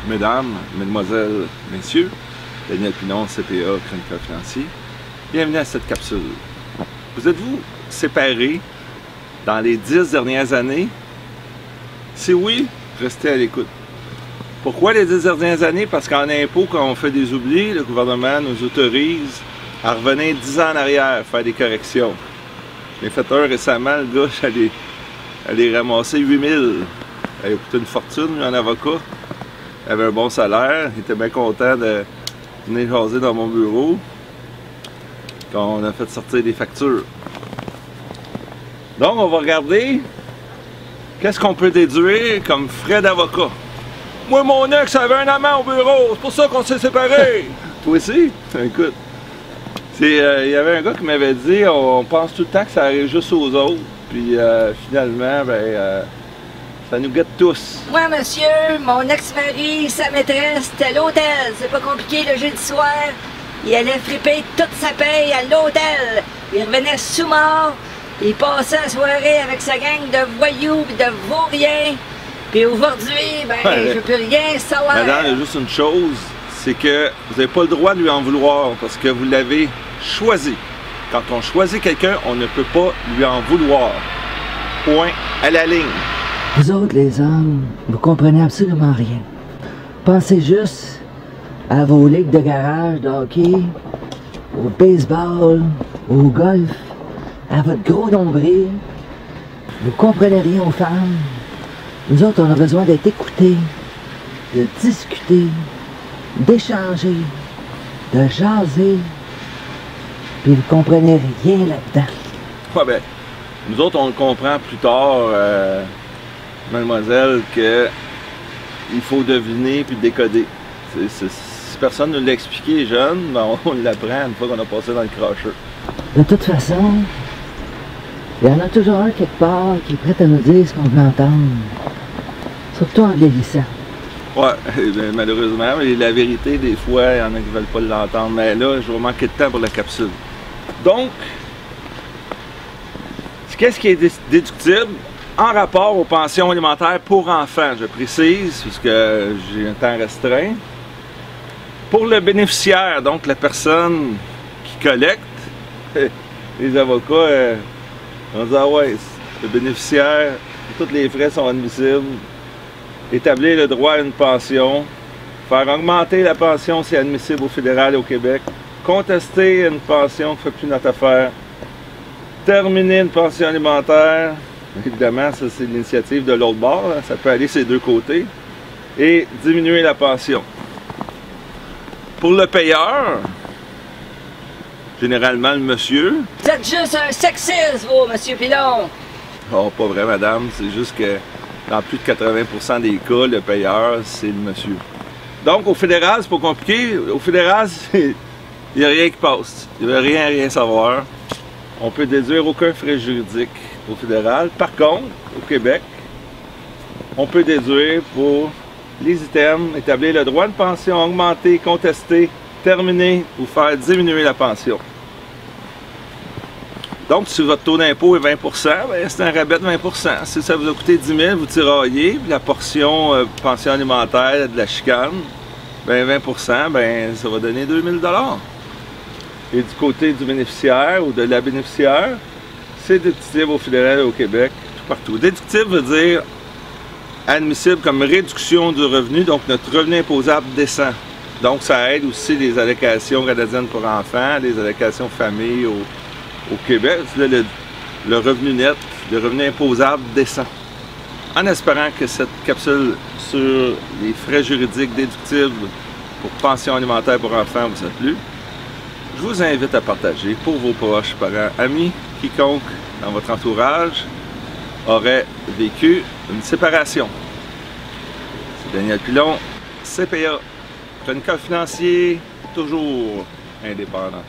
Mesdames, Mesdemoiselles, Messieurs, Daniel Pilon, CPA, chroniqueur financier. Bienvenue à cette capsule. Vous êtes-vous séparés dans les 10 dernières années? Si oui, restez à l'écoute. Pourquoi les 10 dernières années? Parce qu'en impôt, quand on fait des oublis, le gouvernement nous autorise à revenir 10 ans en arrière, faire des corrections. J'ai fait un récemment, le gars, j'allais ramasser 8000. Il a coûté une fortune, lui, en avocat. Il avait un bon salaire, il était bien content de venir jaser dans mon bureau quand on a fait sortir des factures. Donc, on va regarder qu'est-ce qu'on peut déduire comme frais d'avocat. Moi, mon ex avait un amant au bureau, c'est pour ça qu'on s'est séparés. Toi aussi? Écoute, il y avait un gars qui m'avait dit, on pense tout le temps que ça arrive juste aux autres, puis finalement, ça nous guette tous. Moi, monsieur, mon ex-mari, sa maîtresse, c'était à l'hôtel. C'est pas compliqué, le jeudi soir. Il allait friper toute sa paye à l'hôtel. Il revenait sous-mort. Il passait la soirée avec sa gang de voyous et de vauriens. Puis aujourd'hui, je veux plus rien savoir. Madame, il y a juste une chose, c'est que vous n'avez pas le droit de lui en vouloir parce que vous l'avez choisi. Quand on choisit quelqu'un, on ne peut pas lui en vouloir. Point à la ligne. Vous autres, les hommes, vous comprenez absolument rien. Pensez juste à vos ligues de garage, de hockey, au baseball, au golf, à votre gros nombril. Vous comprenez rien aux femmes. Nous autres, on a besoin d'être écoutés, de discuter, d'échanger, de jaser. Puis vous comprenez rien là-dedans. Ouais, ben, nous autres, on le comprend plus tard, mademoiselle, que il faut deviner puis décoder. Si personne ne l'a expliqué jeune, ben on l'apprend une fois qu'on a passé dans le cracheux. De toute façon, il y en a toujours un quelque part qui est prêt à nous dire ce qu'on veut entendre. Surtout en vieillissant. Ouais, ben, malheureusement, mais la vérité, des fois, il y en a qui ne veulent pas l'entendre. Mais là, je vais manquer de temps pour la capsule. Donc, qu'est-ce qui est déductible en rapport aux pensions alimentaires pour enfants? Je précise, puisque j'ai un temps restreint. Pour le bénéficiaire, donc la personne qui collecte, les avocats on dit ah ouais, le bénéficiaire, tous les frais sont admissibles. Établir le droit à une pension, faire augmenter la pension si admissible au fédéral et au Québec, contester une pension qui ne fait plus notre affaire, terminer une pension alimentaire, évidemment ça c'est l'initiative de l'autre bord, hein, ça peut aller ces deux côtés, et diminuer la pension. Pour le payeur, généralement le monsieur. Vous êtes juste un sexiste, vous, monsieur Pilon. Oh, pas vrai, madame, c'est juste que dans plus de 80% des cas, le payeur, c'est le monsieur. Donc, au fédéral, c'est pas compliqué. Au fédéral, il n'y a rien qui passe. Il n'y a rien savoir. On peut déduire aucun frais juridique au fédéral. Par contre, au Québec, on peut déduire pour les items, établir le droit de pension, augmenter, contester, terminer ou faire diminuer la pension. Donc, si votre taux d'impôt est 20 ben, c'est un rabais de 20 Si ça vous a coûté 10 000, vous tiraillez, puis la portion pension alimentaire de la chicane, ben 20 ben, ça va donner 2 000 $. Et du côté du bénéficiaire ou de la bénéficiaire, c'est déductible au fédéral et au Québec, tout partout. Déductible veut dire admissible comme réduction du revenu, donc notre revenu imposable descend. Donc, ça aide aussi les allocations canadiennes pour enfants, les allocations famille au Québec. Là, le revenu net, le revenu imposable descend. En espérant que cette capsule sur les frais juridiques déductibles pour pension alimentaire pour enfants vous a plu, je vous invite à partager pour vos proches, parents, amis, quiconque dans votre entourage aurait vécu une séparation. C'est Daniel Pilon, CPA, chroniqueur financier, toujours indépendant.